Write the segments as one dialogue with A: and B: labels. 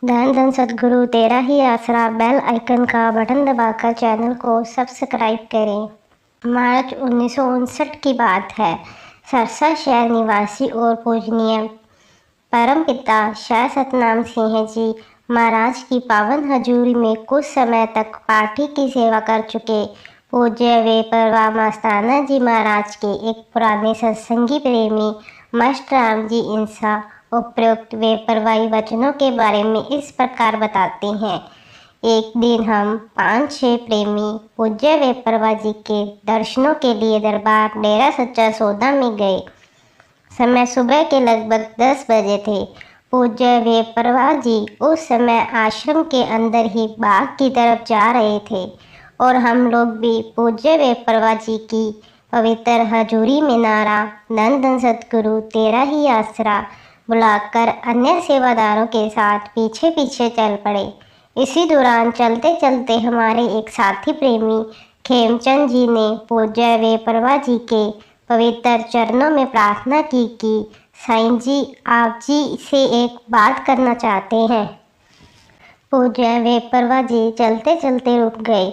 A: धन धन सद्गुरु तेरा ही आसरा। बेल आइकन का बटन दबाकर चैनल को सब्सक्राइब करें। मार्च 1959 की बात है। सरसा शहर निवासी और पूजनीय परमपिता शाह सतनाम सिंह जी महाराज की पावन हजूरी में कुछ समय तक पाठी की सेवा कर चुके पूज्य वेपरवा मस्ताना जी महाराज के एक पुराने सत्संगी प्रेमी मस्ट राम जी इंसा उपरोक्त वेपरवाई वचनों के बारे में इस प्रकार बताते हैं। एक दिन हम 5-6 प्रेमी पूज्य वेपरवा जी के दर्शनों के लिए दरबार डेरा सच्चा सौदा में गए। समय सुबह के लगभग 10 बजे थे। पूज्य वेपरवा जी उस समय आश्रम के अंदर ही बाग की तरफ जा रहे थे और हम लोग भी पूज्य वेपरवा जी की पवित्र हजूरी में नारा धन धन सतगुरु तेरा ही आसरा बुलाकर अन्य सेवादारों के साथ पीछे पीछे चल पड़े। इसी दौरान चलते चलते हमारे एक साथी प्रेमी खेमचंद जी ने पूज्य वेपरवा जी के पवित्र चरणों में प्रार्थना की कि साईं जी आप जी से एक बात करना चाहते हैं। पूज्य वेपरवा जी चलते चलते रुक गए।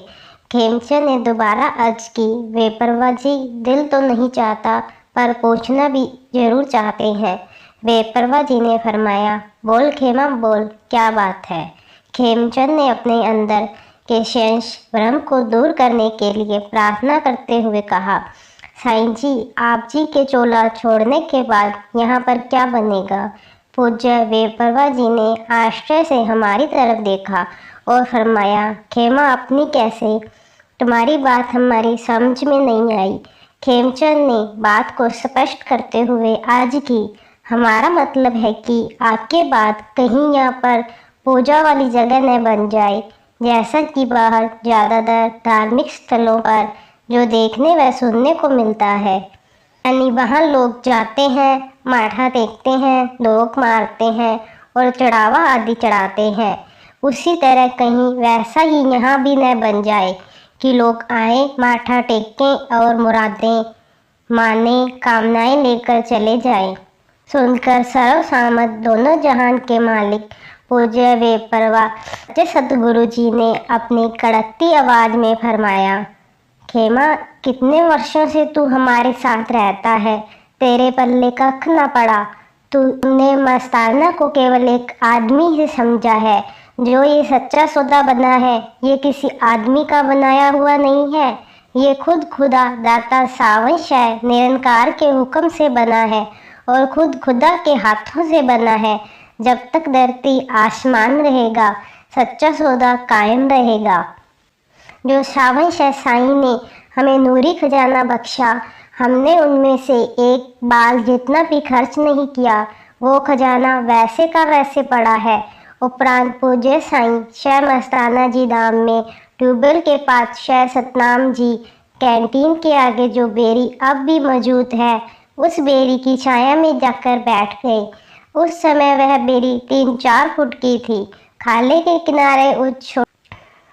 A: खेमचंद ने दोबारा अर्ज की, वेपरवा जी दिल तो नहीं चाहता पर पूछना भी जरूर चाहते हैं। वेपरवा जी ने फरमाया, बोल खेमा बोल, क्या बात है। खेमचंद ने अपने अंदर के शेष भ्रम को दूर करने के लिए प्रार्थना करते हुए कहा, साईं जी आप जी के चोला छोड़ने के बाद यहाँ पर क्या बनेगा। पूज्य वेपरवा जी ने आश्चर्य से हमारी तरफ देखा और फरमाया, खेमा अपनी कैसे, तुम्हारी बात हमारी समझ में नहीं आई। खेमचंद ने बात को स्पष्ट करते हुए आज की, हमारा मतलब है कि आपके बाद कहीं यहाँ पर पूजा वाली जगह न बन जाए, जैसा कि बाहर ज़्यादातर धार्मिक स्थलों पर जो देखने व सुनने को मिलता है। यानी वहाँ लोग जाते हैं, माथा टेकते हैं, लोग मारते हैं और चढ़ावा आदि चढ़ाते हैं। उसी तरह कहीं वैसा ही यहाँ भी न बन जाए कि लोग आए, माथा टेकें और मुरादें माने, कामनाएं लेकर चले जाएं। सुनकर सर्व सामत दोनों जहान के मालिक पूज्य वेपरवा सतगुरु जी ने अपनी कड़कती आवाज में फरमाया, खेमा कितने वर्षों से तू हमारे साथ रहता है, तेरे पल्ले कख न पड़ा। तूने मस्ताना को केवल एक आदमी ही समझा है। जो ये सच्चा सौदा बना है ये किसी आदमी का बनाया हुआ नहीं है, ये खुद खुदा दाता सावन शाह निरंकार के हुक्म से बना है और खुद खुदा के हाथों से बना है। जब तक धरती आसमान रहेगा सच्चा सौदा कायम रहेगा। जो सावन शाह साईं ने हमें नूरी खजाना बख्शा, हमने उनमें से एक बाल जितना भी खर्च नहीं किया। वो खजाना वैसे का वैसे पड़ा है। उपरांत पूज्य साईं शाह मस्ताना जी धाम में ट्यूबवेल के पास शाह सतनाम जी कैंटीन के आगे जो बेरी अब भी मौजूद है, उस बेरी की छाया में जाकर बैठ गए। उस समय वह बेरी 3-4 फुट की थी। खाले के किनारे उस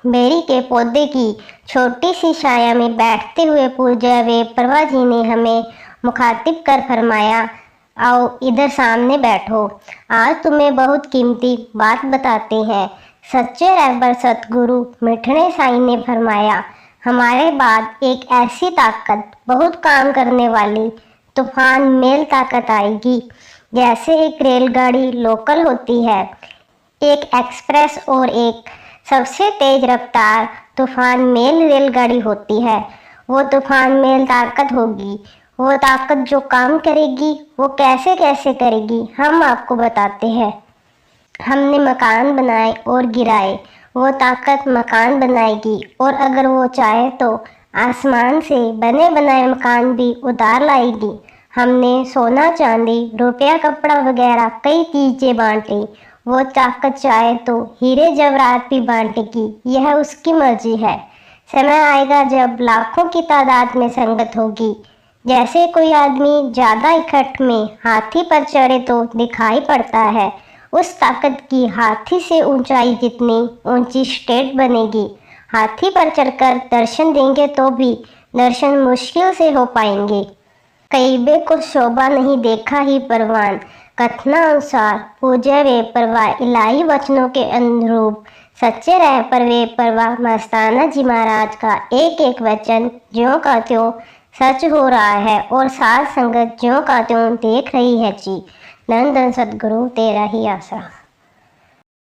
A: बेरी के पौधे की छोटी सी छाया में बैठते हुए पूज्य वेपरवा जी ने हमें मुखातिब कर फरमाया, आओ इधर सामने बैठो, आज तुम्हें बहुत कीमती बात बताते हैं। सच्चे रहबर सतगुरु मिठने साईं ने फरमाया, हमारे बाद एक ऐसी ताकत, बहुत काम करने वाली तूफान मेल ताकत आएगी। जैसे एक रेलगाड़ी लोकल होती है, एक एक्सप्रेस और एक सबसे तेज रफ्तार तूफान मेल रेलगाड़ी होती है। वो तूफान मेल ताकत होगी। वो ताकत जो काम करेगी वो कैसे कैसे करेगी हम आपको बताते हैं। हमने मकान बनाए और गिराए, वो ताकत मकान बनाएगी और अगर वो चाहे तो आसमान से बने बनाए मकान भी उतार लाएगी। हमने सोना चांदी रुपया कपड़ा वगैरह कई चीज़ें बांटी, वो ताकत चाहे तो हीरे जवाहरात भी बांटेगी, यह उसकी मर्जी है। समय आएगा जब लाखों की तादाद में संगत होगी। जैसे कोई आदमी ज़्यादा इकट्ठ में हाथी पर चढ़े तो दिखाई पड़ता है, उस ताकत की हाथी से ऊंचाई जितनी ऊंची स्टेट बनेगी। हाथी पर चढ़कर दर्शन देंगे तो भी दर्शन मुश्किल से हो पाएंगे। कईबे को शोभा नहीं देखा ही परवान, कथनानुसार पूज्य बेपरवाह इलाही वचनों के अनुरूप सच्चे रह पर बेपरवाह मस्ताना जी महाराज का एक एक वचन ज्यों का त्यों सच हो रहा है और साध संगत ज्यों का त्यों देख रही है जी। धन धन सद्गुरु तेरा ही आसरा।